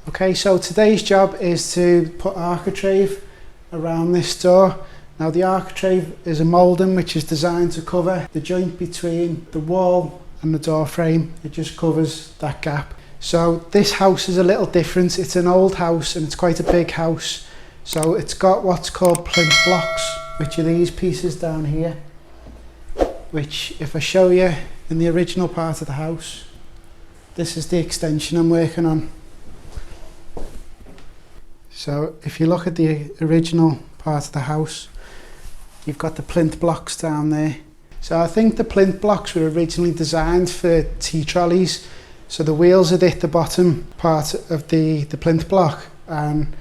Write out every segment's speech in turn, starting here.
Okay, so today's job is to put architrave around this door. Now the architrave is a moulding which is designed to cover the joint between the wall and the door frame. It just covers that gap. So this house is a little different. It's an old house and it's quite a big house. So it's got what's called plinth blocks, which are these pieces down here, which if I show you in the original part of the house, this is the extension I'm working on. So if you look at the original part of the house, you've got the plinth blocks down there. So I think the plinth blocks were originally designed for T-trolleys. So the wheels are at the bottom part of the plinth block, and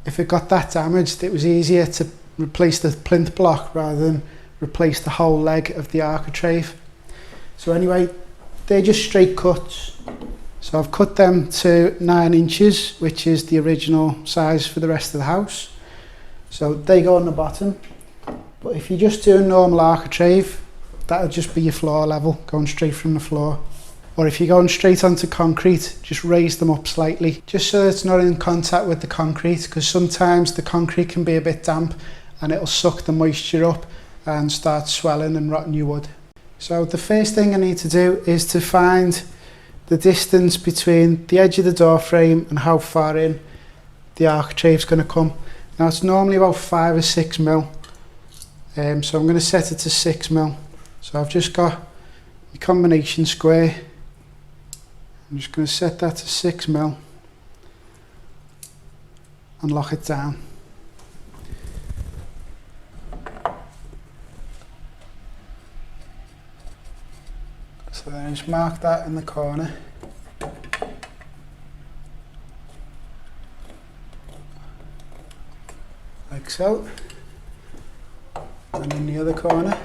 if it got that damaged, it was easier to replace the plinth block rather than replace the whole leg of the architrave. So anyway, they're just straight cuts. So I've cut them to 9 inches, which is the original size for the rest of the house. So they go on the bottom. But if you just do a normal architrave, that'll just be your floor level, going straight from the floor. Or if you're going straight onto concrete, just raise them up slightly, just so it's not in contact with the concrete, because sometimes the concrete can be a bit damp and it'll suck the moisture up and start swelling and rotting your wood. So the first thing I need to do is to find the distance between the edge of the door frame and how far in the architrave's going to come. Now it's normally about 5 or 6 mil, so I'm going to set it to 6 mil. So I've just got the combination square. I'm just going to set that to 6 mil and lock it down. So then I just mark that in the corner. Like so. And in the other corner.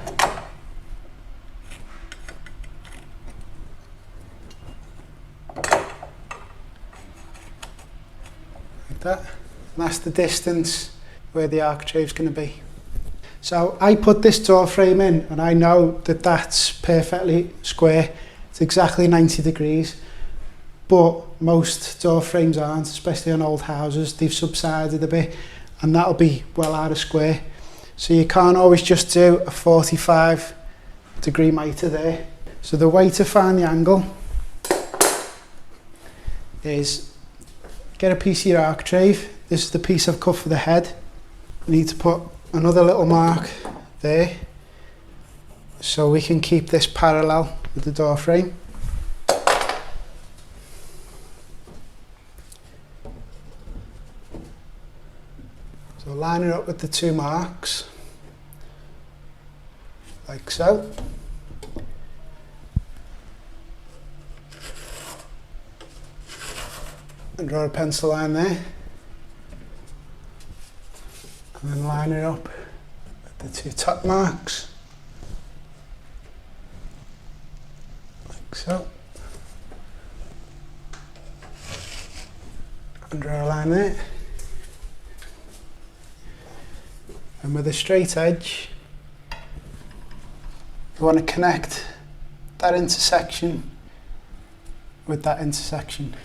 Like that. And that's the distance where the architrave's going to be. So I put this door frame in and I know that that's perfectly square. It's exactly 90 degrees. But most door frames aren't, especially on old houses. They've subsided a bit and that'll be well out of square. So you can't always just do a 45 degree mitre there. So the way to find the angle is get a piece of your architrave. This is the piece I've cut for the head. You need to put another little mark there so we can keep this parallel with the door frame. So line it up with the 2 marks, like so. And draw a pencil line there. And then line it up with the 2 top marks, like so. And draw a line there. And with a straight edge, you want to connect that intersection with that intersection.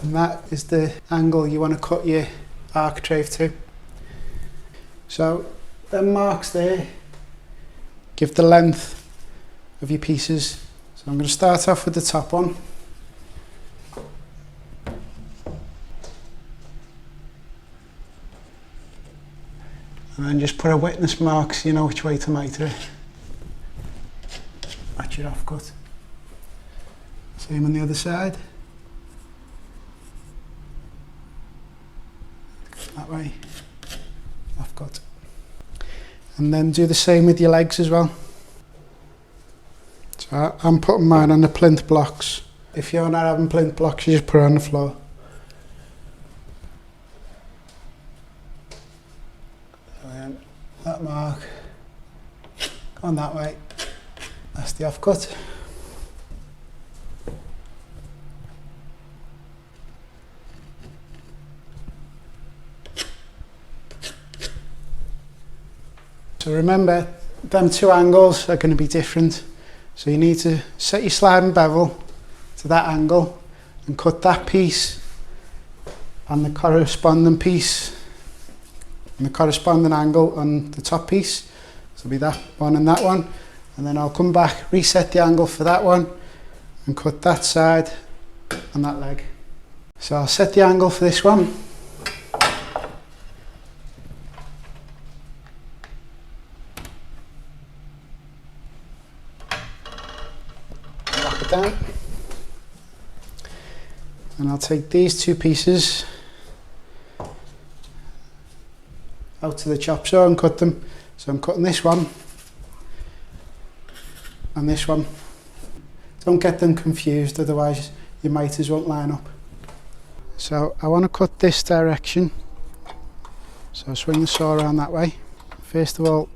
And that is the angle you want to cut your architrave to. So them marks there give the length of your pieces. So I'm going to start off with the top one. And then just put a witness mark so you know which way to mitre it. Match your offcut. Same on the other side. That way, offcut. And then do the same with your legs as well. So I'm putting mine on the plinth blocks. If you're not having plinth blocks, you just put it on the floor. So then that mark, going that way, that's the offcut. So remember, them two angles are going to be different. So you need to set your sliding bevel to that angle and cut that piece and the corresponding piece and the corresponding angle on the top piece. So it'll be that one and that one. And then I'll come back, reset the angle for that one and cut that side and that leg. So I'll set the angle for this one. Lock it down. And I'll take these two pieces out to the chop saw and cut them. So I'm cutting this one and this one. Don't get them confused, otherwise your miters won't line up. So I want to cut this direction. So I'll swing the saw around that way. First of all,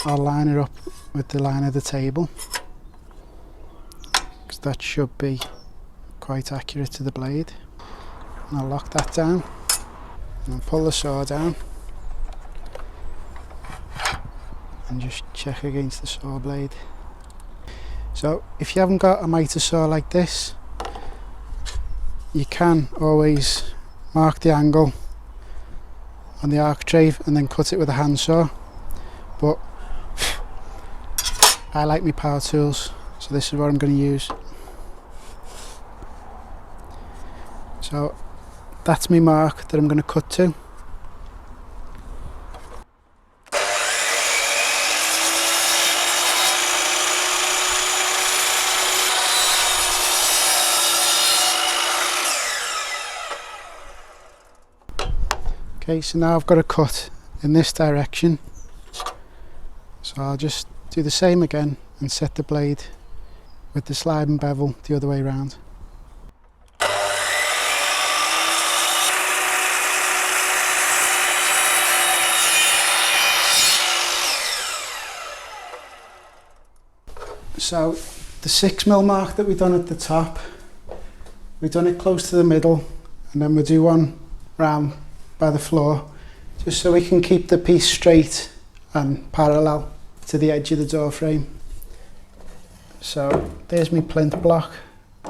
I'll line it up with the line of the table, because that should be quite accurate to the blade. And I'll lock that down and I'll pull the saw down and just check against the saw blade. So if you haven't got a miter saw like this, you can always mark the angle on the architrave and then cut it with a handsaw, but I like my power tools, so this is what I'm going to use. So that's my mark that I'm going to cut to. Okay, so now I've got a cut in this direction, so I'll just do the same again and set the blade with the sliding bevel the other way around. So the 6mm mark that we've done at the top, we've done it close to the middle, and then we'll do one round by the floor, just so we can keep the piece straight and parallel to the edge of the door frame. So there's my plinth block,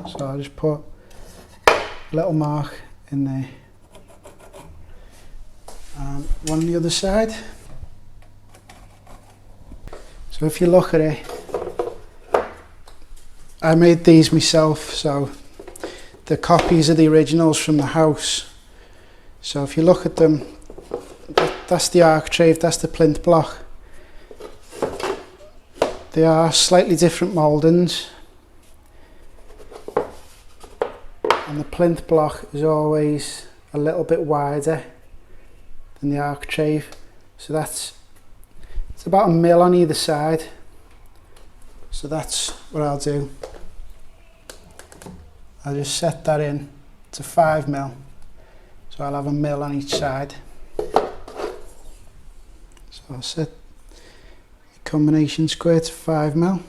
so I'll just put a little mark in there, and one on the other side. So if you look at it, I made these myself, so the copies of the originals from the house. So if you look at them, that's the architrave, that's the plinth block. They are slightly different mouldings, and the plinth block is always a little bit wider than the architrave. So it's about 1 mil on either side. So that's what I'll do. I'll just set that in to 5mm. So I'll have 1 mil on each side. So I'll set the combination square to 5mm.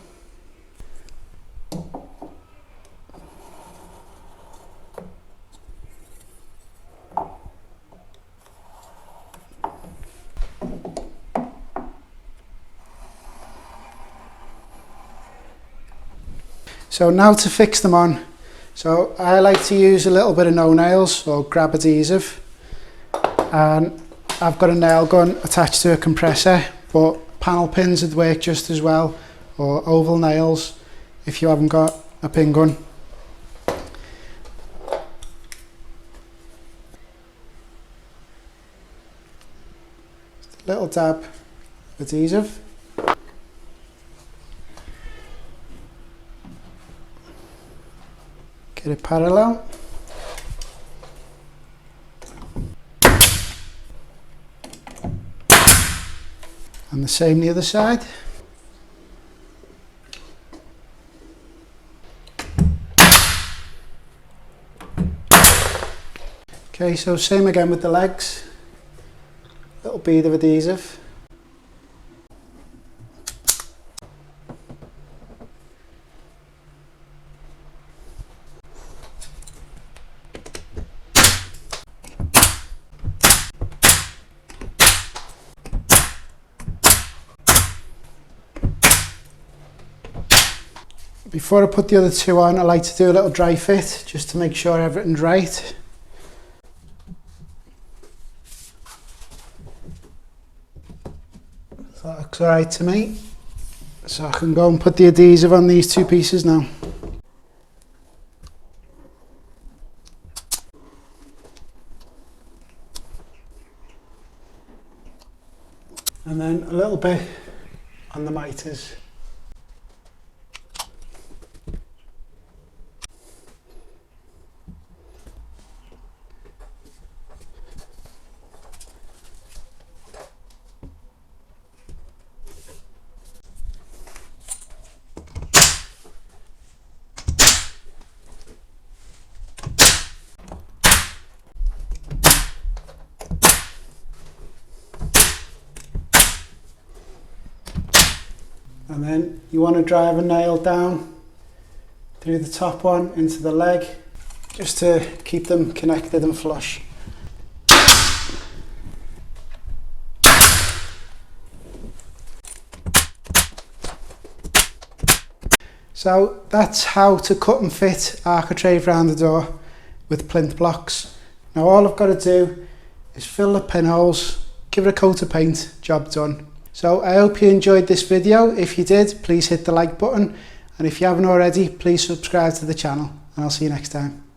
So now to fix them on. So I like to use a little bit of no nails or grab adhesive, and I've got a nail gun attached to a compressor, but panel pins would work just as well, or oval nails if you haven't got a pin gun. Just a little dab of adhesive. Get it parallel. And the same the other side. Okay, so same again with the legs. Little bead of adhesive. Before I put the other two on, I like to do a little dry fit just to make sure everything's right. So that looks alright to me. So I can go and put the adhesive on these two pieces now. And then a little bit on the miters. And then you want to drive a nail down through the top one into the leg, just to keep them connected and flush. So that's how to cut and fit architrave round the door with plinth blocks. Now all I've got to do is fill the pinholes, give it a coat of paint, job done. So I hope you enjoyed this video. If you did, please hit the like button, and if you haven't already, please subscribe to the channel, and I'll see you next time.